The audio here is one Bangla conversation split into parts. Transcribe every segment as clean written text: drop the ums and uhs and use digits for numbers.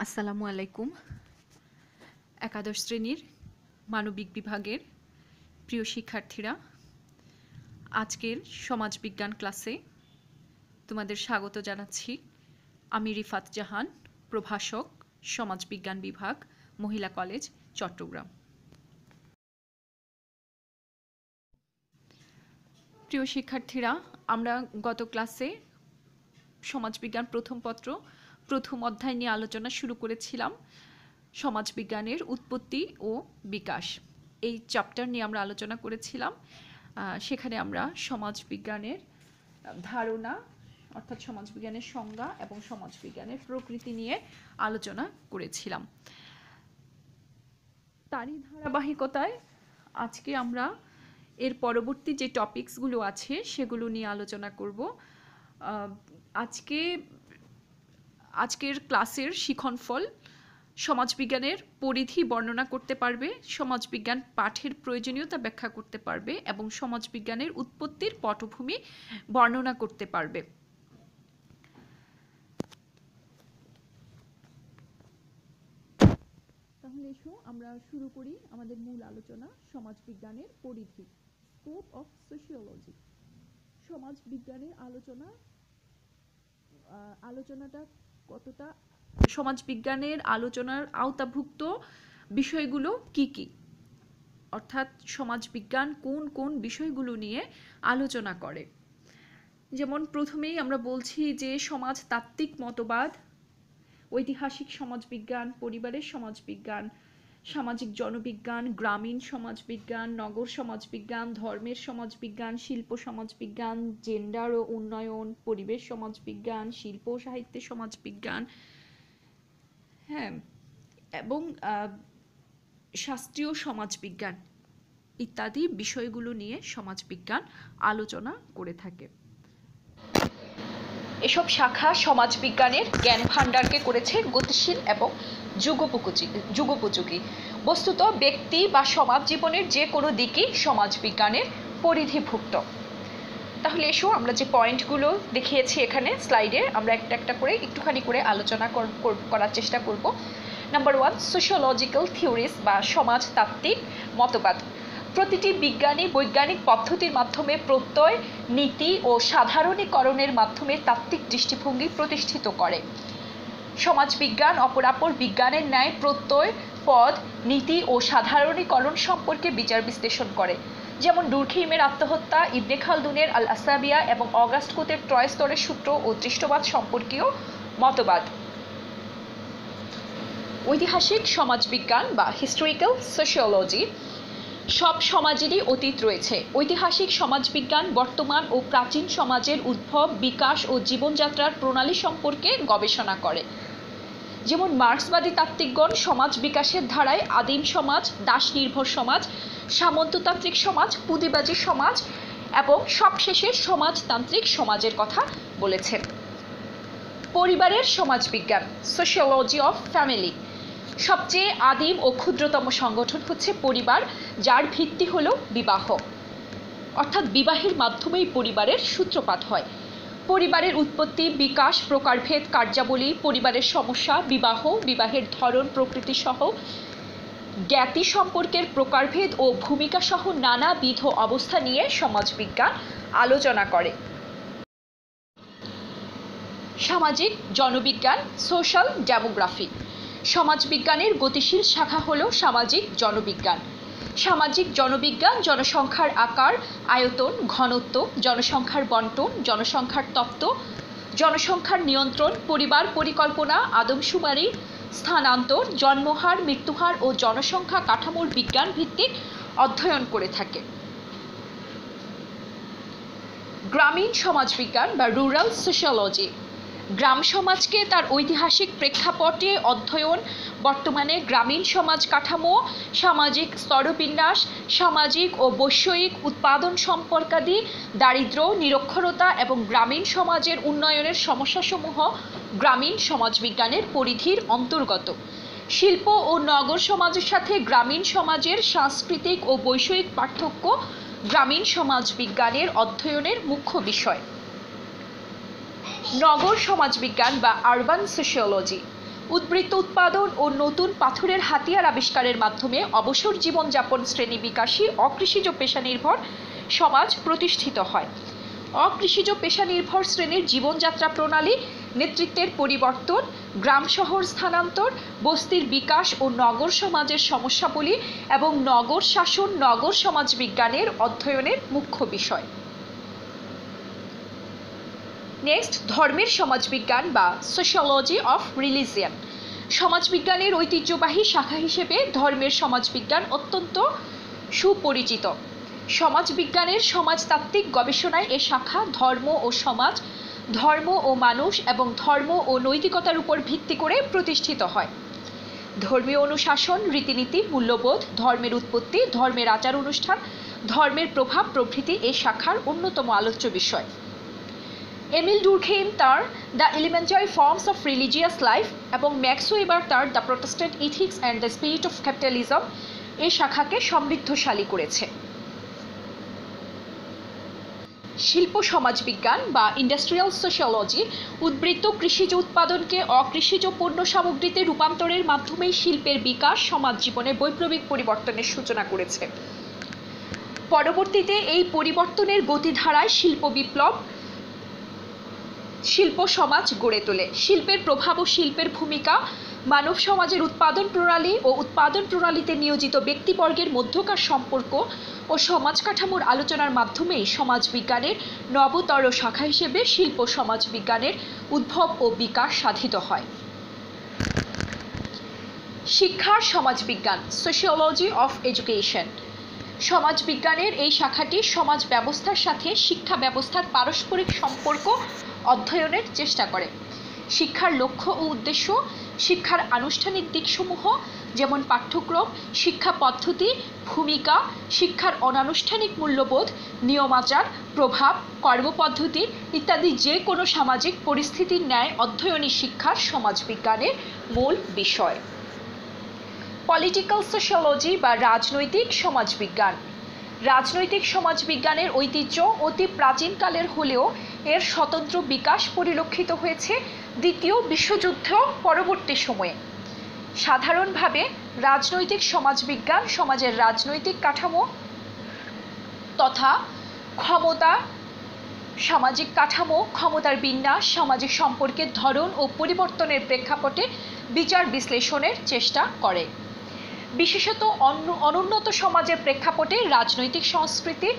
আসসালামু আলাইকুম। একাদশ শ্রেণীর মানবিক বিভাগের প্রিয় শিক্ষার্থীরা, আজকের সমাজবিজ্ঞান ক্লাসে তোমাদের স্বাগত জানাচ্ছি। আমি রিফাত জাহান, প্রভাষক, সমাজবিজ্ঞান বিভাগ, মহিলা কলেজ, চট্টগ্রাম। প্রিয় শিক্ষার্থীরা, আমরা গত ক্লাসে সমাজবিজ্ঞান প্রথম পত্র প্রথম অধ্যায় নিয়ে আলোচনা শুরু করেছিলাম। সমাজবিজ্ঞানের উৎপত্তি ও বিকাশ এই চ্যাপ্টার নিয়ে আমরা আলোচনা করেছিলাম। সেখানে আমরা সমাজবিজ্ঞানের ধারণা অর্থাৎ সমাজবিজ্ঞানের সংজ্ঞা এবং সমাজবিজ্ঞানের প্রকৃতি নিয়ে আলোচনা করেছিলাম। তারই ধারাবাহিকতায় আজকে আমরা এর পরবর্তী যে টপিকসগুলো আছে সেগুলো নিয়ে আলোচনা করব। আজকের ক্লাসের শিক্ষণফল সমাজবিজ্ঞানের পরিধি বর্ণনা করতে পারবে, সমাজবিজ্ঞান পাঠের প্রয়োজনীয়তা ব্যাখ্যা করতে পারবে এবং সমাজবিজ্ঞানের উৎপত্তির পটভূমি বর্ণনা করতে পারবে। তাহলে এসো আমরা শুরু করি আমাদের মূল আলোচনা, সমাজবিজ্ঞানের পরিধি, স্কোপ অফ সোশিওলজি। সমাজবিজ্ঞানের আলোচনাটা কতটা, সমাজবিজ্ঞানের আলোচনার আওতাভুক্ত বিষয়গুলো কি কি, অর্থাৎ সমাজবিজ্ঞান কোন কোন বিষয়গুলো নিয়ে আলোচনা করে। যেমন প্রথমেই আমরা বলছি যে সমাজতাত্ত্বিক মতবাদ, ঐতিহাসিক সমাজবিজ্ঞান, পরিবারের সমাজবিজ্ঞান, সামাজিক জনবিজ্ঞান, গ্রামীণ সমাজবিজ্ঞান, নগর সমাজবিজ্ঞান, ধর্মের সমাজবিজ্ঞান, শিল্প সমাজবিজ্ঞান, জেন্ডার ও উন্নয়ন, পরিবেশ সমাজবিজ্ঞান, শিল্প ও সাহিত্যের সমাজবিজ্ঞান, হ্যাঁ, এবং শাস্ত্রীয় সমাজবিজ্ঞান ইত্যাদি বিষয়গুলো নিয়ে সমাজবিজ্ঞান আলোচনা করে থাকে। এসব শাখা সমাজবিজ্ঞানের জ্ঞান ভাণ্ডারকে করেছে গতিশীল এবং যুগোপযোগী। বস্তুত ব্যক্তি বা সমাজ জীবনের যে কোনো দিকই সমাজবিজ্ঞানের পরিধিভুক্ত। তাহলে এসো আমরা যে পয়েন্টগুলো দেখিয়েছি এখানে স্লাইডে আমরা একটা একটা করে একটুখানি করে আলোচনা করার চেষ্টা করব। নাম্বার 1, সোশিওলজিক্যাল থিওরিজ বা সমাজতাত্ত্বিক মতবাদ। প্রতিটি বিজ্ঞানী বৈজ্ঞানিক পদ্ধতির মাধ্যমে প্রত্যয়, নীতি ও সাধারণীকরণের মাধ্যমে তাত্ত্বিক দৃষ্টিভঙ্গি প্রতিষ্ঠিত করে। সমাজবিজ্ঞান অপরাপর বিজ্ঞানের ন্যায় প্রত্যয়, পদ, নীতি ও সাধারণীকরণ সম্পর্কে বিচার বিশ্লেষণ করে। যেমন ডুরখেইমের আত্মহত্যা, ইবনে খালদুনের আল আসাবিয়া এবং অগাস্ট কোতের ত্রয় স্তরের সূত্র ও দৃষ্টবাদ সম্পর্কীয় মতবাদ। ঐতিহাসিক সমাজবিজ্ঞান বা হিস্টোরিক্যাল সোশিওলজি। সব সমাজেরই অতীত রয়েছে। ঐতিহাসিক সমাজবিজ্ঞান বর্তমান ও প্রাচীন সমাজের উদ্ভব, বিকাশ ও জীবনযাত্রার প্রণালী সম্পর্কে গবেষণা করে। যেমন মার্ক্সবাদী তাত্ত্বিকগণ সমাজ বিকাশের ধারায় আদিম সমাজ, দাস নির্ভর সমাজ, সামন্ততান্ত্রিক সমাজ, পুঁজিবাদী সমাজ এবং সবশেষে সমাজতান্ত্রিক সমাজের কথা বলেছেন। পরিবারের সমাজবিজ্ঞান, সোশিওলজি অফ ফ্যামিলি। সবচেয়ে আদিম ও ক্ষুদ্রতম সংগঠন হচ্ছে পরিবার, যার ভিত্তি হলো বিবাহ, অর্থাৎ বিবাহের মাধ্যমেই পরিবারের সূত্রপাত হয়। পরিবারের উৎপত্তি, বিকাশ, প্রকারভেদ, কার্যাবলী, পরিবারের সমস্যা, বিবাহ, বিবাহের ধরন, প্রকৃতি সহ জ্ঞাতি সম্পর্কের প্রকারভেদ ও ভূমিকা সহ নানাবিধ অবস্থা নিয়ে সমাজবিজ্ঞান আলোচনা করে। সামাজিক জনবিজ্ঞান, সোশ্যাল ডেমোগ্রাফি। সমাজবিজ্ঞানের গতিশীল শাখা হলো সামাজিক জনবিজ্ঞান। সামাজিক জনবিজ্ঞান জনসংখ্যার আকার, আয়তন, ঘনত্ব, জনসংখ্যার বণ্টন, জনসংখ্যার তত্ত্ব, জনসংখ্যার নিয়ন্ত্রণ, পরিবার পরিকল্পনা, আদমশুমারি, স্থানান্তর, জন্মহার, মৃত্যুহার ও জনসংখ্যা কাঠামোর বিজ্ঞান ভিত্তিক অধ্যয়ন করে থাকে। গ্রামীণ সমাজবিজ্ঞান বা রুরাল সোশিওলজি। গ্রাম সমাজকে তার ঐতিহাসিক প্রেক্ষাপটে অধ্যয়ন, বর্তমানে গ্রামীণ সমাজ কাঠামো, সামাজিক স্তরবিন্যাস, সামাজিক ও বৈষয়িক উৎপাদন সম্পর্কাদি, দারিদ্র্য, নিরক্ষরতা এবং গ্রামীণ সমাজের উন্নয়নের সমস্যাসমূহ গ্রামীণ সমাজবিজ্ঞানের পরিধির অন্তর্গত। শিল্প ও নগর সমাজের সাথে গ্রামীণ সমাজের সাংস্কৃতিক ও বৈষয়িক পার্থক্য গ্রামীণ সমাজবিজ্ঞানের অধ্যয়নের মুখ্য বিষয়। নগর সমাজবিজ্ঞান বা আরবান সোশিওলজি। উদ্বৃত্ত উৎপাদন ও নতুন পাথরের হাতিয়ার আবিষ্কারের মাধ্যমে অবসর জীবনযাপন শ্রেণী বিকাশী অকৃষিজ পেশা নির্ভর সমাজ প্রতিষ্ঠিত হয়। অকৃষিজ পেশা নির্ভর শ্রেণীর জীবনযাত্রা প্রণালী, নেতৃত্বের পরিবর্তন, গ্রাম শহর স্থানান্তর, বস্তির বিকাশ ও নগর সমাজের সমস্যাবলী এবং নগর শাসন, নগর সমাজ বিজ্ঞানের অধ্যয়নের মুখ্য বিষয়। নেক্সট, ধর্মের সমাজবিজ্ঞান বা সোশিওলজি অফ রিলিজিয়ন। সমাজবিজ্ঞানের ঐতিহ্যবাহী শাখা হিসেবে ধর্মের সমাজবিজ্ঞান অত্যন্ত সুপরিচিত। সমাজবিজ্ঞানের সমাজতাত্ত্বিক গবেষণায় এ শাখা ধর্ম ও সমাজ, ধর্ম ও মানুষ এবং ধর্ম ও নৈতিকতার উপর ভিত্তি করে প্রতিষ্ঠিত হয়। ধর্মীয় অনুশাসন, রীতিনীতি, মূল্যবোধ, ধর্মের উৎপত্তি, ধর্মের আচার অনুষ্ঠান, ধর্মের প্রভাব প্রভৃতি এ শাখার অন্যতম আলোচ্য বিষয়। এমিল ডুরখেইম তার the elementary forms of religious life এবং ম্যাক্স ওয়েবার তার the Protestant ethics and the spirit of capitalism এই শাখাকে সমৃদ্ধশালী করেছে। শিল্প সমাজবিজ্ঞান বা ইন্ডাস্ট্রিয়াল সোশিওলজি উদ্বৃত্ত কৃষিজ উৎপাদনকে অকৃষিজ পণ্য সামগ্রীতে রূপান্তরের মাধ্যমেই শিল্পের বিকাশ সমাজ জীবনে বৈপ্লবিক পরিবর্তনের সূচনা করেছে। পরবর্তীতে এই পরিবর্তনের গতিধারায় শিল্প বিপ্লব শিল্প সমাজ গড়ে তোলে। শিল্পের প্রভাব ও শিল্পের ভূমিকা, মানব সমাজের উৎপাদন প্রণালী ও উৎপাদন প্রণালীতে নিয়োজিত ব্যক্তিবর্গের মধ্যকার সম্পর্ক ও সমাজ কাঠামোর আলোচনার মাধ্যমেই সমাজবিজ্ঞানের নবতর শাখা হিসেবে শিল্প সমাজবিজ্ঞানের উদ্ভব ও বিকাশ সাধিত হয়। শিক্ষার সমাজবিজ্ঞান, সোশিওলজি অফ এডুকেশন। সমাজবিজ্ঞানের এই শাখাটি সমাজ ব্যবস্থার সাথে শিক্ষা ব্যবস্থার পারস্পরিক সম্পর্ক অধ্যয়নের চেষ্টা করে। শিক্ষার লক্ষ্য ও উদ্দেশ্য, শিক্ষার আনুষ্ঠানিক দিকসমূহ যেমন পাঠ্যক্রম, শিক্ষা পদ্ধতি, ভূমিকা, শিক্ষার অনানুষ্ঠানিক মূল্যবোধ, নিয়মাচার, প্রভাব, কর্মপদ্ধতি ইত্যাদি যে কোনো সামাজিক পরিস্থিতির ন্যায় অধ্যয়নী শিক্ষার সমাজবিজ্ঞানের মূল বিষয়। পলিটিক্যাল সোশিওলজি বা রাজনৈতিক সমাজবিজ্ঞান। রাজনৈতিক সমাজবিজ্ঞানের ঐতিহ্য অতি প্রাচীনকালের হলেও এর স্বতন্ত্র বিকাশ পরিলক্ষিত হয়েছে দ্বিতীয় বিশ্বযুদ্ধ পরবর্তী সময়ে। সাধারণভাবে রাজনৈতিক সমাজবিজ্ঞান সমাজের রাজনৈতিক কাঠামো তথা ক্ষমতা, সামাজিক কাঠামো, ক্ষমতার বিন্যাস, সামাজিক সম্পর্কের ধরন ও পরিবর্তনের প্রেক্ষাপটে বিচার বিশ্লেষণের চেষ্টা করে। বিশেষত অনুন্নত সমাজের প্রেক্ষাপটে রাজনৈতিক সংস্কৃতি,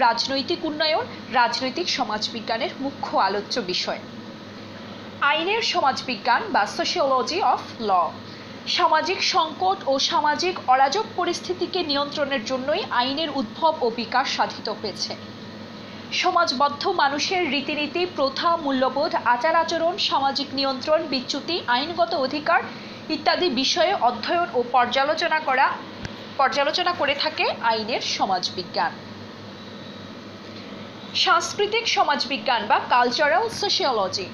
রাজনৈতিক উন্নয়ন, রাজনৈতিক সমাজবিজ্ঞানের মুখ্য আলোচ্য বিষয়। আইনের সমাজবিজ্ঞান বা সোশিওলজি অফ ল। সামাজিক সংকট ও সামাজিক অরাজক পরিস্থিতিকে নিয়ন্ত্রণের জন্যই আইনের উদ্ভব ও বিকাশ সাধিত হয়েছে। সমাজবদ্ধ মানুষের রীতিনীতি, প্রথা, মূল্যবোধ, আচার আচরণ, সামাজিক নিয়ন্ত্রণ, বিচ্যুতি, আইনগত অধিকার ইত্যাদি বিষয়ে অধ্যয়ন ও পর্যালোচনা করে থাকে আইনের সমাজবিজ্ঞান। সাংস্কৃতিক সমাজবিজ্ঞান বা কালচারাল সোশিওলজি।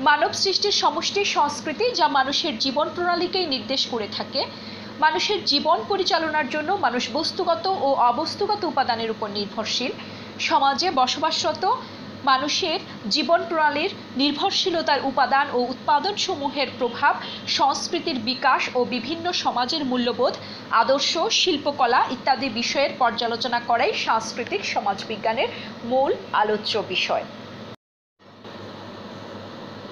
মানব সৃষ্টির সমষ্টি সংস্কৃতি যা মানুষের জীবন প্রণালীকেই নির্দেশ করে থাকে। মানুষের জীবন পরিচালনার জন্য মানুষ বস্তুগত ও অবস্তুগত উপাদানের উপর নির্ভরশীল। সমাজে বসবাসরত মানুষের জীবন প্রণালীর নির্ভরশীলতার উপাদান ও উৎপাদনসমূহের প্রভাব, সংস্কৃতির বিকাশ ও বিভিন্ন সমাজের মূল্যবোধ, আদর্শ, শিল্পকলা ইত্যাদি বিষয়ের পর্যালোচনা করাই সাংস্কৃতিক সমাজবিজ্ঞানের মূল আলোচ্য বিষয়।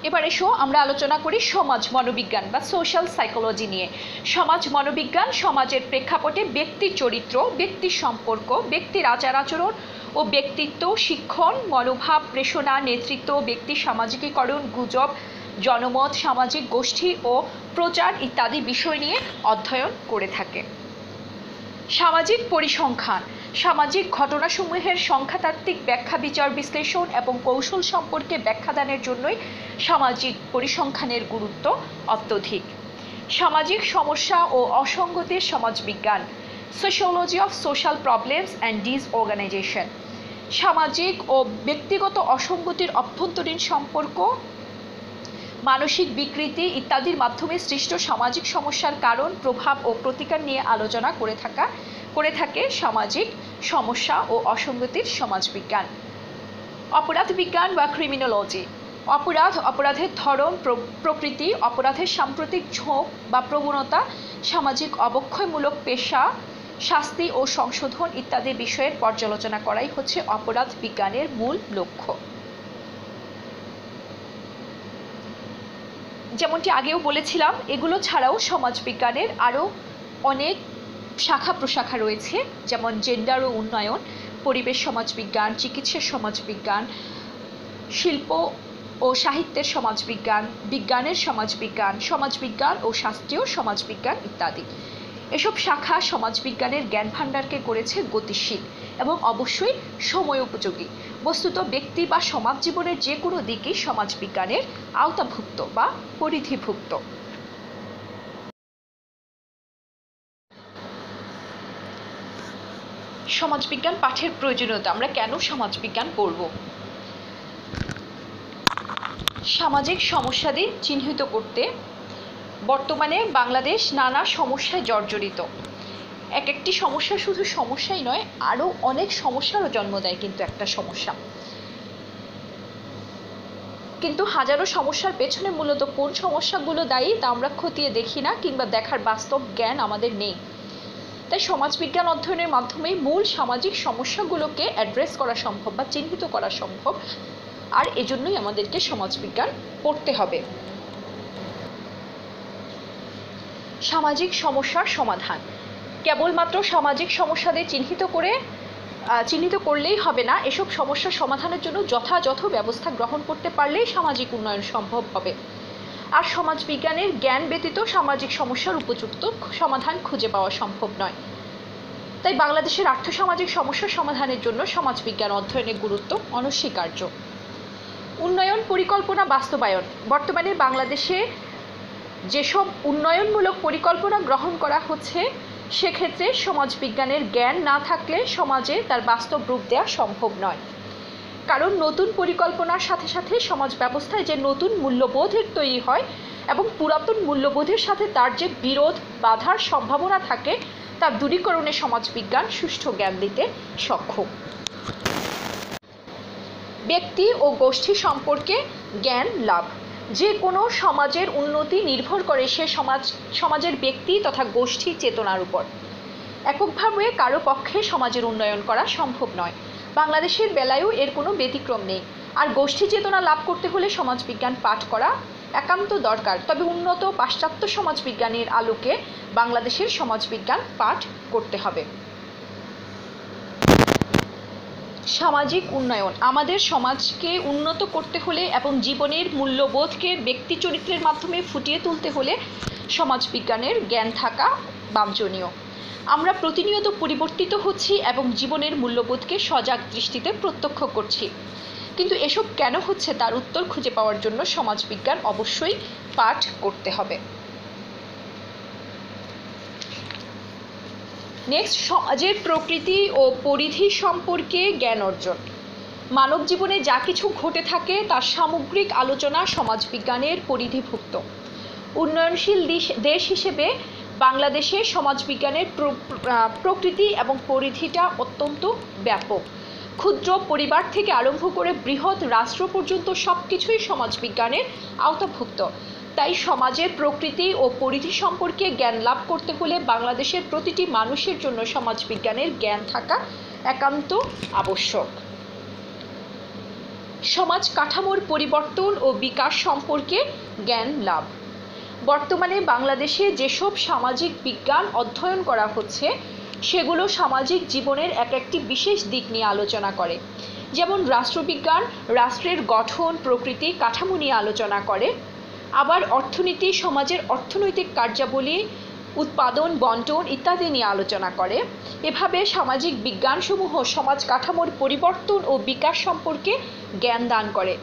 এবার এসো আমরা আলোচনা করি সমাজ মনোবিজ্ঞান বা সোশ্যাল সাইকোলজি নিয়ে। সমাজ মনোবিজ্ঞান সমাজের প্রেক্ষাপটে ব্যক্তির চরিত্র, ব্যক্তির সম্পর্ক, ব্যক্তির আচার আচরণ ও ব্যক্তিত্ব, শিক্ষণ, মনোভাব, প্রেষণা, নেতৃত্ব, ব্যক্তির সামাজিকীকরণ, গুজব, জনমত, সামাজিক গোষ্ঠী ও প্রচার ইত্যাদি বিষয় নিয়ে অধ্যয়ন করে থাকে। সামাজিক পরিসংখ্যান সামাজিক ঘটনাসমূহের সংখ্যাতাত্ত্বিক ব্যাখ্যা, বিচার বিশ্লেষণ এবং কৌশল সম্পর্কে ব্যাখ্যাদানের জন্যই সামাজিক পরিসংখ্যানের গুরুত্ব অত্যধিক। সামাজিক সমস্যা ও অসঙ্গতির সমাজবিজ্ঞান sociology of social problems and disorganization. সামাজিক ও ব্যক্তিগত অসঙ্গতির অভ্যন্তরীণ সম্পর্ক, মানসিক বিকৃতি ইত্যাদির মাধ্যমে সৃষ্ট সামাজিক সমস্যার কারণ, প্রভাব ও প্রতিকার নিয়ে আলোচনা করে থাকে সামাজিক সমস্যা ও অসঙ্গতির সমাজবিজ্ঞান। অপরাধ বিজ্ঞান বা ক্রিমিনোলজি অপরাধ, অপরাধের ধরন, প্রকৃতি, অপরাধের সাম্প্রতিক ঝোঁক বা প্রবণতা, সামাজিক অবক্ষয়মূলক পেশা, শাস্তি ও সংশোধন ইত্যাদি বিষয়ের পর্যালোচনা করাই হচ্ছে অপরাধ বিজ্ঞানের মূল লক্ষ্য। যেমনটি আগেও বলেছিলাম, এগুলো ছাড়াও সমাজবিজ্ঞানের আরও অনেক শাখা প্রশাখা রয়েছে, যেমন জেন্ডার ও উন্নয়ন, পরিবেশ সমাজবিজ্ঞান, চিকিৎসা সমাজবিজ্ঞান, শিল্প ও সাহিত্যের সমাজবিজ্ঞান, বিজ্ঞানের সমাজবিজ্ঞান, সমাজবিজ্ঞান ও শাস্ত্রীয় সমাজবিজ্ঞান ইত্যাদি। এসব শাখা সমাজবিজ্ঞানের জ্ঞান ভাণ্ডারকে করেছে গতিশীল এবং অবশ্যই সময় উপযোগী। বস্তুত ব্যক্তি বা সমাজ জীবনের যে কোনো দিকই সমাজবিজ্ঞানের আওতাভুক্ত বা পরিধিভুক্ত। সমাজবিজ্ঞান পাঠের প্রয়োজনীয়তা, আমরা কেন সমাজবিজ্ঞান পড়ব? সামাজিক সমস্যাদি চিহ্নিত করতে বর্তমানে বাংলাদেশ নানা সমস্যায় জর্জরিত। এক একটি সমস্যা শুধু সমস্যাই নয়, আরও অনেক সমস্যারও জন্ম দেয় কিন্তু একটা সমস্যা। কিন্তু হাজারো সমস্যার পেছনে মূলত কোন সমস্যাগুলো দায়ী তা আমরা খতিয়ে দেখি না, কিংবা দেখার বাস্তব জ্ঞান আমাদের নেই। তাই সমাজবিজ্ঞান অধ্যয়নের মাধ্যমে মূল সামাজিক সমস্যাগুলোকে অ্যাড্রেস করা সম্ভব বা চিহ্নিত করা সম্ভব, আর এজন্যই আমাদেরকে সমাজবিজ্ঞান পড়তে হবে। সামাজিক সমস্যার সমাধান, কেবলমাত্র সামাজিক সমস্যাদের চিহ্নিত করলেই হবে না, এসব সমস্যার সমাধানের জন্য যথাযথ ব্যবস্থা গ্রহণ করতে পারলেই সামাজিক উন্নয়ন সম্ভব হবে। আর সমাজবিজ্ঞানের জ্ঞান ব্যতীত সামাজিক সমস্যার উপযুক্ত সমাধান খুঁজে পাওয়া সম্ভব নয়। তাই বাংলাদেশের আর্থসামাজিক সমস্যার সমাধানের জন্য সমাজবিজ্ঞান অধ্যয়নের গুরুত্ব অনস্বীকার্য। উন্নয়ন পরিকল্পনা বাস্তবায়ন, বর্তমানে বাংলাদেশে যেসব উন্নয়নমূলক পরিকল্পনা গ্রহণ করা হচ্ছে, সেক্ষেত্রে সমাজবিজ্ঞানের জ্ঞান না থাকলে সমাজে তার বাস্তব রূপ দেওয়া সম্ভব নয়। কারণ নতুন পরিকল্পনার সাথে সাথে সমাজ ব্যবস্থায় যে নতুন মূল্যবোধের তৈরি হয় এবং পুরাতন মূল্যবোধের সাথে তার যে বিরোধ বাধার সম্ভাবনা থাকে, তার দূরীকরণে সমাজবিজ্ঞান সুষ্ঠু জ্ঞান দিতে সক্ষম। ব্যক্তি ও গোষ্ঠী সম্পর্কে জ্ঞান লাভ, যে কোনো সমাজের উন্নতি নির্ভর করে সে সমাজের ব্যক্তি তথা গোষ্ঠী চেতনার উপর। এককভাবে কারো পক্ষে সমাজের উন্নয়ন করা সম্ভব নয়, বাংলাদেশের বেলায়ও এর কোনো ব্যতিক্রম নেই। আর গোষ্ঠী চেতনা লাভ করতে হলে সমাজবিজ্ঞান পাঠ করা একান্ত দরকার। তবে উন্নত পাশ্চাত্য সমাজবিজ্ঞানের আলোকে বাংলাদেশের সমাজবিজ্ঞান পাঠ করতে হবে। সামাজিক উন্নয়ন, আমাদের সমাজকে উন্নত করতে হলে এবং জীবনের মূল্যবোধকে ব্যক্তি চরিত্রের মাধ্যমে ফুটিয়ে তুলতে হলে সমাজবিজ্ঞানের জ্ঞান থাকা বাঞ্ছনীয়। আমরা প্রতিনিয়ত পরিবর্তিত হচ্ছি এবং জীবনের মূল্যবোধকে সজাগ দৃষ্টিতে প্রত্যক্ষ করছি, কিন্তু এসব কেন হচ্ছে তার উত্তর খুঁজে পাওয়ার জন্য সমাজবিজ্ঞান অবশ্যই পাঠ করতে হবে। নেক্সট, সমাজের প্রকৃতি ও পরিধি সম্পর্কে জ্ঞান অর্জন। মানব জীবনে যা কিছু ঘটে থাকে তার সামগ্রিক আলোচনা সমাজবিজ্ঞানের পরিধিভুক্ত। উন্নয়নশীল দেশ হিসেবে বাংলাদেশে সমাজবিজ্ঞানের প্রকৃতি এবং পরিধিটা অত্যন্ত ব্যাপক। ক্ষুদ্র পরিবার থেকে আরম্ভ করে বৃহৎ রাষ্ট্র পর্যন্ত সব কিছুই সমাজবিজ্ঞানের আওতাভুক্ত। তাই সমাজের প্রকৃতি ও পরিধি সম্পর্কে জ্ঞান লাভ করতে হলে বাংলাদেশের প্রতিটি মানুষের জন্য সমাজবিজ্ঞানের জ্ঞান থাকা একান্ত আবশ্যক। সমাজ কাঠামোর পরিবর্তন ও বিকাশ সম্পর্কে জ্ঞান লাভ, বর্তমানে বাংলাদেশে যেসব সামাজিক বিজ্ঞান অধ্যয়ন করা হচ্ছে সেগুলো সামাজিক জীবনের এক একটি বিশেষ দিক নিয়ে আলোচনা করে। যেমন রাষ্ট্রবিজ্ঞান রাষ্ট্রের গঠন, প্রকৃতি, কাঠামো নিয়ে আলোচনা করে। আবার অর্থনীতি সমাজের অর্থনৈতিক কার্যাবলী, উৎপাদন, বন্টন ইত্যাদি নিয়ে আলোচনা করে। এভাবে সামাজিক বিজ্ঞানসমূহ সমাজ কাঠামোর পরিবর্তন ও বিকাশ সম্পর্কে জ্ঞান দান করে।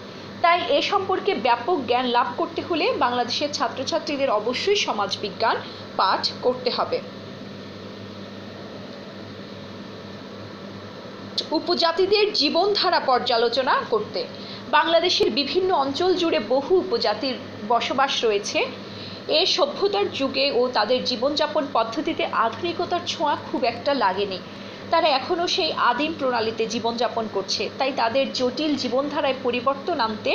তাই এ সম্পর্কে ব্যাপক জ্ঞান লাভ করতে হলে বাংলাদেশের ছাত্রছাত্রীদের অবশ্যই সমাজবিজ্ঞান পাঠ করতে হবে। উপজাতিদের জীবনধারা পর্যালোচনা করতে, বাংলাদেশের বিভিন্ন অঞ্চল জুড়ে বহু উপজাতির বসবাস রয়েছে। এ সভ্যতার যুগে ও তাদের জীবনযাপন পদ্ধতিতে আধুনিকতার ছোঁয়া খুব একটা লাগেনি। তারা এখনও সেই আদিম প্রণালীতে জীবনযাপন করছে। তাই তাদের জটিল জীবনধারায় পরিবর্তন আনতে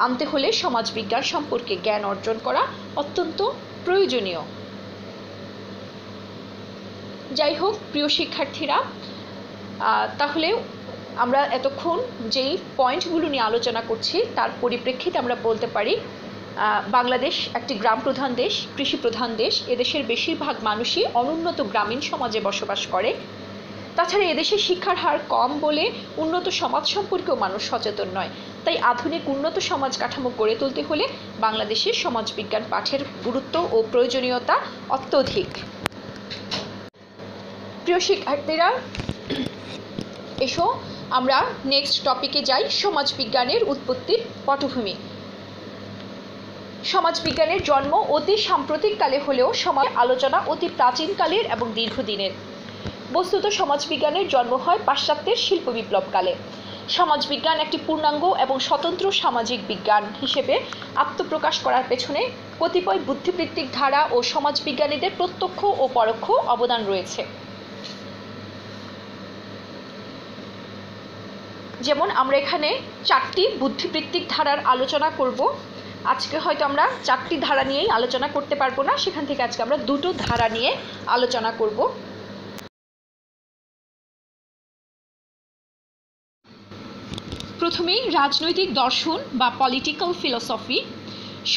আনতে হলে সমাজবিজ্ঞান সম্পর্কে জ্ঞান অর্জন করা অত্যন্ত প্রয়োজনীয়। যাই হোক প্রিয় শিক্ষার্থীরা, তাহলে আমরা এতক্ষণ যেই পয়েন্টগুলো নিয়ে আলোচনা করছি তার পরিপ্রেক্ষিতে আমরা বলতে পারি বাংলাদেশ একটি গ্রাম প্রধান দেশ, কৃষি প্রধান দেশ। এদেশের বেশিরভাগ মানুষই অনুন্নত গ্রামীণ সমাজে বসবাস করে। তাছাড়া এদেশে শিক্ষার হার কম বলে উন্নত সমাজ সম্পর্কেও মানুষ সচেতন নয়। তাই আধুনিক উন্নত সমাজ কাঠামো গড়ে তুলতে হলে বাংলাদেশের সমাজবিজ্ঞান পাঠের গুরুত্ব ও প্রয়োজনীয়তা অত্যধিক। প্রিয় শিক্ষার্থীরা, এসো আমরা নেক্সট টপিকে যাই, সমাজবিজ্ঞানের উৎপত্তির পটভূমি। সমাজবিজ্ঞানের জন্ম অতি সাম্প্রতিককালে হলেও সমাজ আলোচনা অতি প্রাচীনকালের এবং দীর্ঘদিনের। বস্তুত সমাজবিজ্ঞানের জন্ম হয় পাশ্চাত্যের শিল্প বিপ্লবকালে। সমাজবিজ্ঞান একটি পূর্ণাঙ্গ এবং স্বতন্ত্র সামাজিক বিজ্ঞান হিসেবে আত্মপ্রকাশ করার পেছনে কতিপয় বুদ্ধিবৃত্তিক ধারা ও সমাজবিজ্ঞানীদের প্রত্যক্ষ ও পরোক্ষ অবদান রয়েছে। যেমন আমরা এখানে 4টি বুদ্ধিবৃত্তিক ধারার আলোচনা করব। আজকে হয়তো আমরা 4টি ধারা নিয়েই আলোচনা করতে পারবো না, সেখান থেকে আজকে আমরা 2টো ধারা নিয়ে আলোচনা করব। প্রথমেই রাজনৈতিক দর্শন বা পলিটিক্যাল ফিলসফি।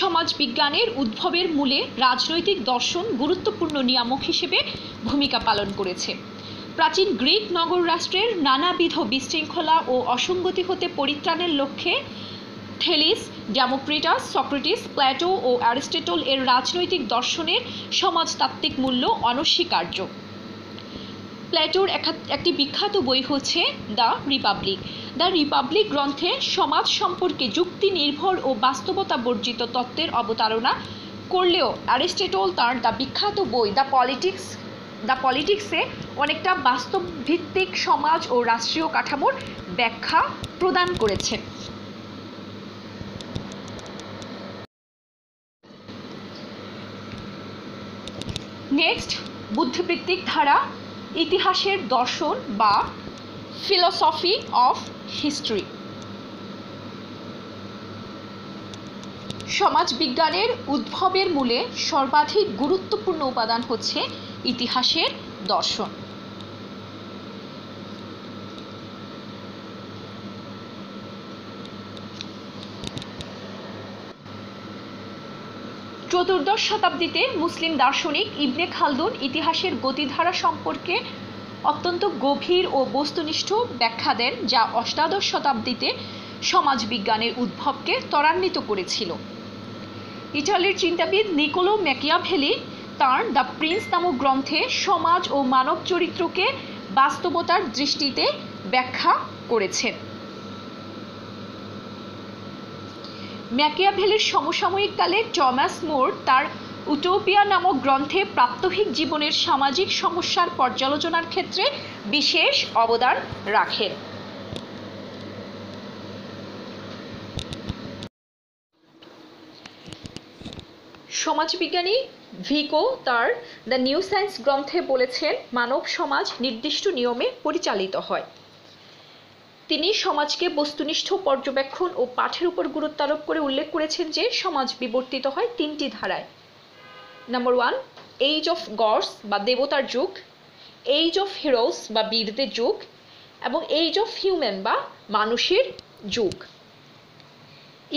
সমাজবিজ্ঞানের উদ্ভবের মূলে রাজনৈতিক দর্শন গুরুত্বপূর্ণ নিয়ামক হিসেবে ভূমিকা পালন করেছে। প্রাচীন গ্রিক নগর রাষ্ট্রের নানাবিধ বিশৃঙ্খলা ও অসঙ্গতি হতে পরিত্রাণের লক্ষ্যে থেলিস, ডেমোক্রিটাস, সক্রেটিস, প্লেটো ও অ্যারিস্টটল এর রাজনৈতিক দর্শনের সমাজতাত্ত্বিক মূল্য অনস্বীকার্য। প্লেটোর একটি বিখ্যাত বই হচ্ছে দ্য রিপাবলিক। দ্য রিপাবলিক গ্রন্থে সমাজ সম্পর্কে যুক্তি নির্ভর ও বাস্তবতা বর্জিত তত্ত্বের অবতারণা করলেও অ্যারিস্টটল তার দ্য বিখ্যাত বই দ্য পলিটিক্সে অনেকটা বাস্তব ভিত্তিক সমাজ ও রাষ্ট্রীয় কাঠামোর ব্যাখ্যা প্রদান করেছেন। নেক্সট বুদ্ধিবৃত্তিক ধারা ইতিহাসের দর্শন বা ফিলসফি অফ হিস্ট্রি। সমাজবিজ্ঞানের উদ্ভবের মূলে সর্বাধিক গুরুত্বপূর্ণ উপাদান হচ্ছে ইতিহাসের দর্শন। চতুর্দশ শতাব্দীতে মুসলিম দার্শনিক ইবনে খালদুন ইতিহাসের গতিধারা সম্পর্কে অত্যন্ত গভীর ও বস্তুনিষ্ঠ ব্যাখ্যা দেন, যা অষ্টাদশ শতাব্দীতে সমাজবিজ্ঞানের উদ্ভবকে ত্বরান্বিত করেছিল। ইটালির চিন্তাবিদ নিকোলো ম্যাকিয়াভেলি তাঁর দ্য প্রিন্স নামক গ্রন্থে সমাজ ও মানব চরিত্রকে বাস্তবতার দৃষ্টিতে ব্যাখ্যা করেছেন। ম্যাকিয়াভেলির সমসাময়িক কালে টমাস মোর তার উটোপিয়া নামক গ্রন্থে প্রাত্যহিক জীবনের সামাজিক সমস্যার পর্যালোচনার ক্ষেত্রে বিশেষ অবদান রাখেন। সমাজবিজ্ঞানী ভিকো তার দ্য নিউ সায়েন্স গ্রন্থে বলেছেন, মানব সমাজ নির্দিষ্ট নিয়মে পরিচালিত হয়। তিনি সমাজকে বস্তুনিষ্ঠ পর্যবেক্ষণ ও পাঠের উপর গুরুত্ব আরোপ করে উল্লেখ করেছেন যে সমাজ বিবর্তিত হয় 3টি ধারায়। নাম্বার 1, এইজ অফ গডস বা দেবতার যুগ, এইজ অফ হিরোস বা বীরদের যুগ, এবং এইজ অফ হিউম্যান বা মানুষের যুগ।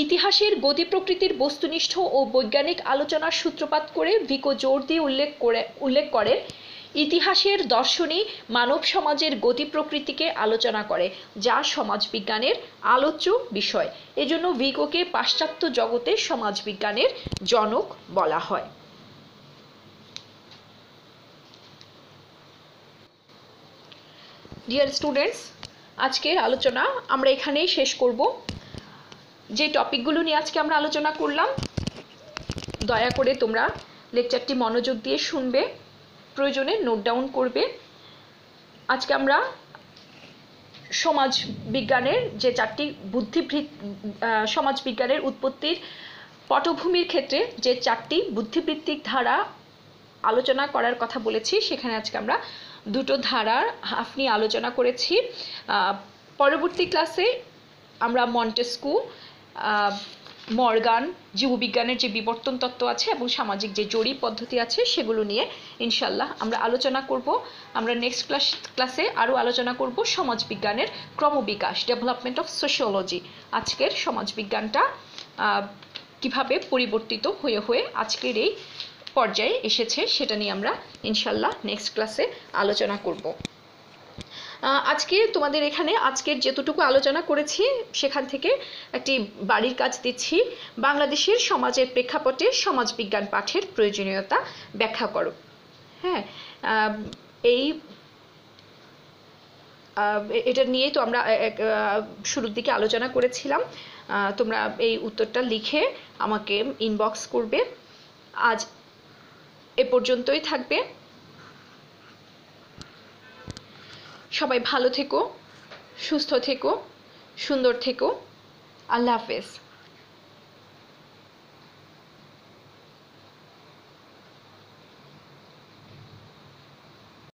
ইতিহাসের গতি প্রকৃতির বস্তুনিষ্ঠ ও বৈজ্ঞানিক আলোচনার সূত্রপাত করে ভিকো জোর দিয়ে উল্লেখ করেন, ইতিহাসের দর্শনই মানব সমাজের গতি প্রকৃতিকে আলোচনা করে, যা সমাজবিজ্ঞানের আলোচ্য বিষয়। এজন্য ভিকোকে পাশ্চাত্য জগতে সমাজবিজ্ঞানের জনক বলা হয়। ডিয়ার স্টুডেন্টস, আজকের আলোচনা আমরা এখানেই শেষ করব। যে টপিকগুলো নিয়ে আজকে আমরা আলোচনা করলাম, দয়া করে তোমরা লেকচারটি মনোযোগ দিয়ে শুনবে, প্রয়োজনে নোট ডাউন করবে। আজকে আমরা সমাজ বিজ্ঞানের যে 4টি সমাজবিজ্ঞানের উৎপত্তির পটভূমির ক্ষেত্রে যে 4টি বুদ্ধিবৃত্তিক ধারা আলোচনা করার কথা বলেছি, সেখানে আজকে আমরা 2টো ধারার হাফ নিয়ে আলোচনা করেছি। পরবর্তী ক্লাসে আমরা মন্টেস্কু, মর্গান জীববিজ্ঞানের যে বিবর্তন তত্ত্ব আছে এবং সামাজিক যে জরিপ পদ্ধতি আছে সেগুলো নিয়ে ইনশাল্লাহ আমরা আলোচনা করব। আমরা নেক্সট ক্লাসে আরও আলোচনা করব সমাজবিজ্ঞানের ক্রমবিকাশ, ডেভেলপমেন্ট অফ সোশিওলজি। আজকের সমাজবিজ্ঞানটা কিভাবে পরিবর্তিত হয়ে হয়ে আজকের এই পর্যায়ে এসেছে সেটা নিয়ে আমরা ইনশাল্লাহ নেক্সট ক্লাসে আলোচনা করব। আজকে তোমাদের এখানে আজকের যতটুকু আলোচনা করেছি সেখান থেকে একটি বাড়ির কাজ দিচ্ছি। বাংলাদেশের সমাজের প্রেক্ষাপটে সমাজবিজ্ঞান পাঠের প্রয়োজনীয়তা ব্যাখ্যা করো। হ্যাঁ, এটা নিয়ে তো আমরা শুরুর দিকে আলোচনা করেছিলাম। তোমরা এই উত্তরটা লিখে আমাকে ইনবক্স করবে। আজ এ পর্যন্তই থাকবে। সবাই ভালো থেকো, সুস্থ থেকো, সুন্দর থেকো। আল্লাহ হাফেজ।